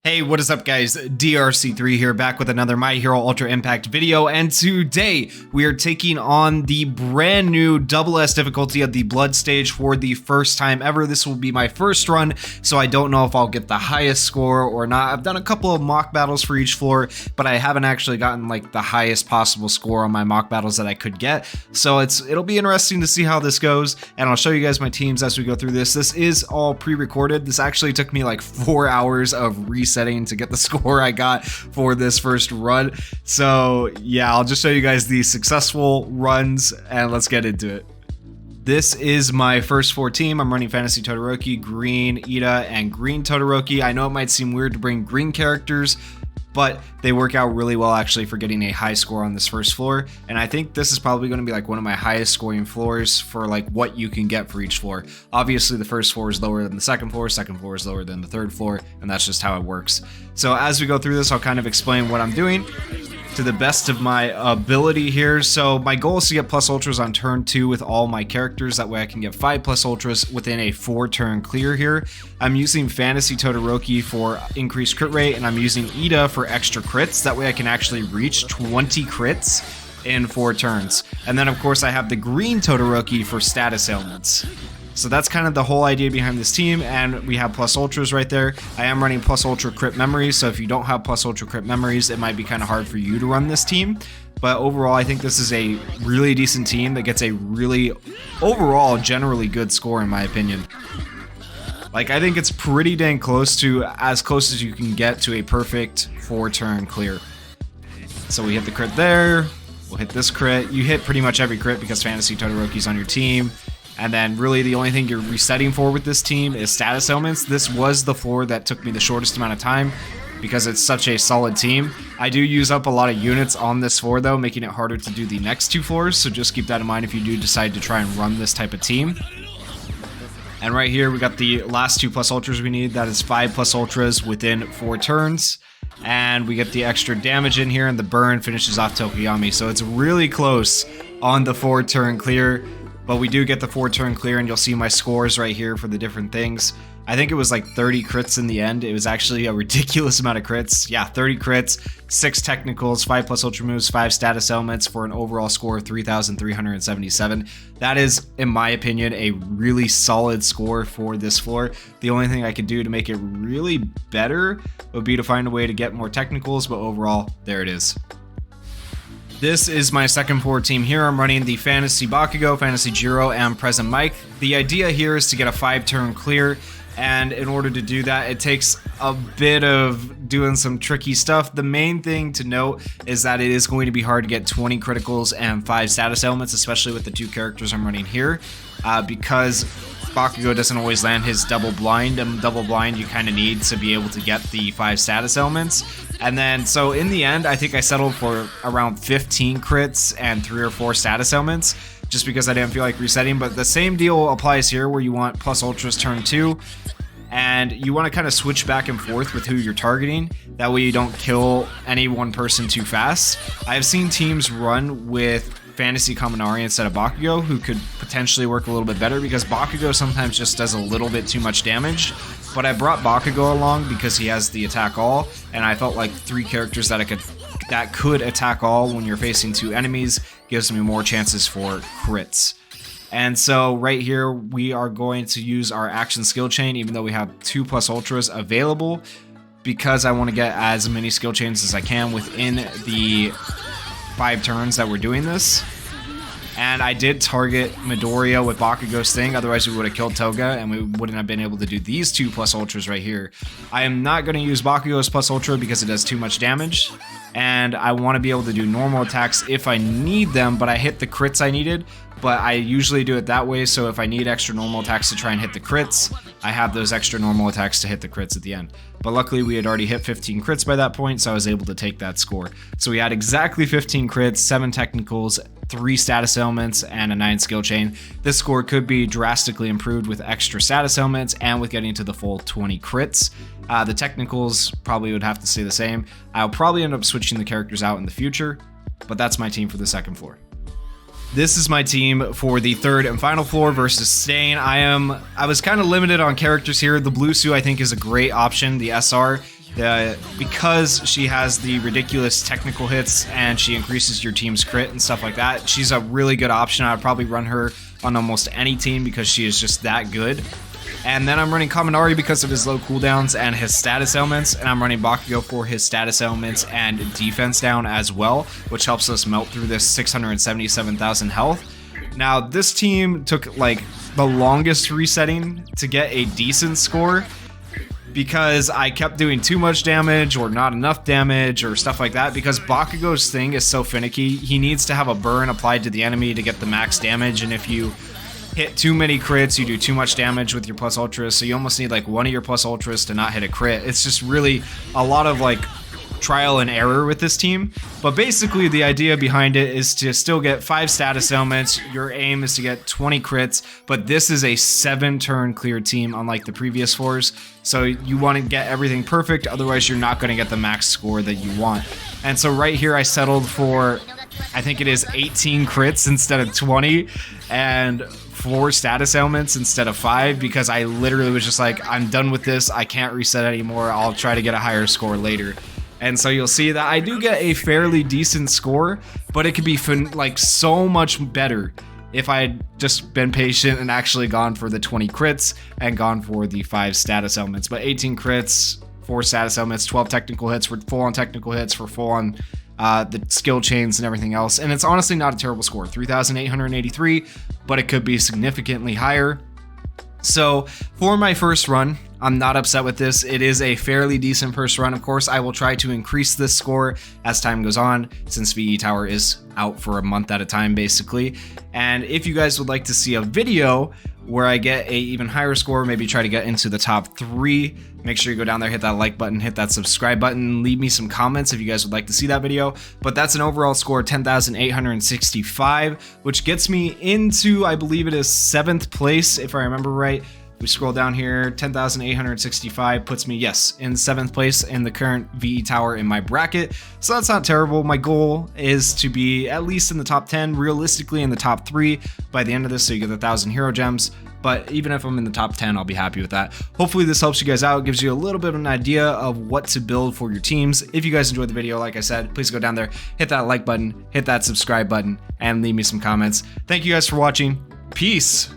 Hey, what is up guys? DRC3 here, back with another My Hero Ultra Impact video, and today we are taking on the brand new double S difficulty of the Blood stage for the first time ever. This will be my first run, so I don't know if I'll get the highest score or not. I've done a couple of mock battles for each floor, but I haven't actually gotten like the highest possible score on my mock battles that I could get, so it'll be interesting to see how this goes, and I'll show you guys my teams as we go through this. This is all pre-recorded. This actually took me like 4 hours of resetting to get the score I got for this first run. So yeah, I'll just show you guys the successful runs and let's get into it. This is my first four team. I'm running Fantasy Todoroki, Green Ida, and Green Todoroki. I know it might seem weird to bring green characters, but they work out really well actually for getting a high score on this first floor, and I think this is probably going to be like one of my highest scoring floors for like what you can get for each floor. Obviously the first floor is lower than the second floor is lower than the third floor, and that's just how it works. So as we go through this, I'll kind of explain what I'm doing to the best of my ability here. So my goal is to get plus ultras on turn 2 with all my characters. That way I can get 5 plus ultras within a 4-turn clear here. I'm using Fantasy Todoroki for increased crit rate, and I'm using Ida for extra crits. That way I can actually reach 20 crits in 4 turns. And then of course I have the Green Todoroki for status ailments. So that's kind of the whole idea behind this team, and we have plus ultras right there. I am running plus ultra crit memories, so if you don't have plus ultra crit memories, it might be kind of hard for you to run this team. But overall, I think this is a really decent team that gets a really, overall, generally good score in my opinion. Like, I think it's pretty dang close to, as close as you can get to a perfect 4-turn clear. So we hit the crit there, we'll hit this crit. You hit pretty much every crit because Fantasy Todoroki's on your team. And then really the only thing you're resetting for with this team is status ailments. This was the floor that took me the shortest amount of time because it's such a solid team. I do use up a lot of units on this floor though, making it harder to do the next 2 floors. So just keep that in mind if you do decide to try and run this type of team. And right here we got the last 2 plus ultras we need. That is 5 plus ultras within 4 turns. And we get the extra damage in here, and the burn finishes off Tokoyami. So it's really close on the 4-turn clear. But we do get the 4-turn clear, and you'll see my scores right here for the different things. I think it was like 30 crits in the end. It was actually a ridiculous amount of crits. Yeah, 30 crits, 6 technicals, 5 plus ultra moves, 5 status elements for an overall score of 3,377. That is, in my opinion, a really solid score for this floor. The only thing I could do to make it really better would be to find a way to get more technicals, but overall, there it is. This is my second floor team here. I'm running the Fantasy Bakugo, Fantasy Jiro, and Present Mike. The idea here is to get a 5-turn clear, and in order to do that, it takes a bit of doing some tricky stuff. The main thing to note is that it is going to be hard to get 20 criticals and 5 status elements, especially with the 2 characters I'm running here, because Bakugo doesn't always land his double blind, and double blind you kind of need to be able to get the 5 status elements. And then, so in the end, I think I settled for around 15 crits and 3 or 4 status elements, just because I didn't feel like resetting. But the same deal applies here, where you want plus ultras turn 2, and you want to kind of switch back and forth with who you're targeting. That way you don't kill any one person too fast. I have seen teams run with Fantasy Kaminari instead of Bakugo, who could potentially work a little bit better, because Bakugo sometimes just does a little bit too much damage. But I brought Bakugo along because he has the attack all, and I felt like 3 characters that could attack all when you're facing 2 enemies gives me more chances for crits. And so right here we are going to use our action skill chain, even though we have 2 plus ultras available, because I want to get as many skill chains as I can within the 5 turns that we're doing this. And I did target Midoriya with Bakugo's thing, otherwise we would have killed Toga and we wouldn't have been able to do these 2 plus ultras right here. I am not going to use Bakugo's plus ultra because it does too much damage, and I want to be able to do normal attacks if I need them, but I hit the crits I needed. But I usually do it that way, so if I need extra normal attacks to try and hit the crits, I have those extra normal attacks to hit the crits at the end. But luckily we had already hit 15 crits by that point, so I was able to take that score. So we had exactly 15 crits, 7 technicals, 3 status elements, and a 9 skill chain. This score could be drastically improved with extra status elements and with getting to the full 20 crits. The technicals probably would have to stay the same. I'll probably end up switching the characters out in the future, but that's my team for the second floor. This is my team for the third and final floor versus Stain. I was kind of limited on characters here. The Blue Suit I think is a great option. The SR because she has the ridiculous technical hits and she increases your team's crit and stuff like that. She's a really good option. I'd probably run her on almost any team because she is just that good. And then I'm running Kaminari because of his low cooldowns and his status elements, and I'm running Bakugo for his status elements and defense down as well, which helps us melt through this 677,000 health. Now, this team took like the longest resetting to get a decent score because I kept doing too much damage or not enough damage or stuff like that, because Bakugo's thing is so finicky. He needs to have a burn applied to the enemy to get the max damage, and if you hit too many crits, you do too much damage with your plus ultras, so you almost need like one of your plus ultras to not hit a crit. It's just really a lot of like trial and error with this team, but basically the idea behind it is to still get 5 status elements. Your aim is to get 20 crits, but this is a 7-turn clear team unlike the previous 4s, so you want to get everything perfect, otherwise you're not going to get the max score that you want. And so right here I settled for, I think it is 18 crits instead of 20, and 4 status elements instead of 5, because I literally was just like, I'm done with this, I can't reset anymore, I'll try to get a higher score later. And so you'll see that I do get a fairly decent score, but it could be like so much better if I had just been patient and actually gone for the 20 crits and gone for the 5 status elements. But 18 crits, 4 status elements, 12 technical hits for full-on technical hits, for full-on the skill chains and everything else. And it's honestly not a terrible score, 3,883, but it could be significantly higher. So for my first run, I'm not upset with this. It is a fairly decent first run. Of course, I will try to increase this score as time goes on, since VE Tower is out for a month at a time, basically. And if you guys would like to see a video where I get a even higher score, maybe try to get into the top 3, make sure you go down there, hit that like button, hit that subscribe button, leave me some comments if you guys would like to see that video. But that's an overall score of 10,865, which gets me into, I believe it is 7th place, if I remember right. We scroll down here, 10,865 puts me, yes, in 7th place in the current VE Tower in my bracket. So that's not terrible. My goal is to be at least in the top 10, realistically in the top 3 by the end of this, so you get 1,000 hero gems. But even if I'm in the top 10, I'll be happy with that. Hopefully this helps you guys out, gives you a little bit of an idea of what to build for your teams. If you guys enjoyed the video, like I said, please go down there, hit that like button, hit that subscribe button, and leave me some comments. Thank you guys for watching. Peace.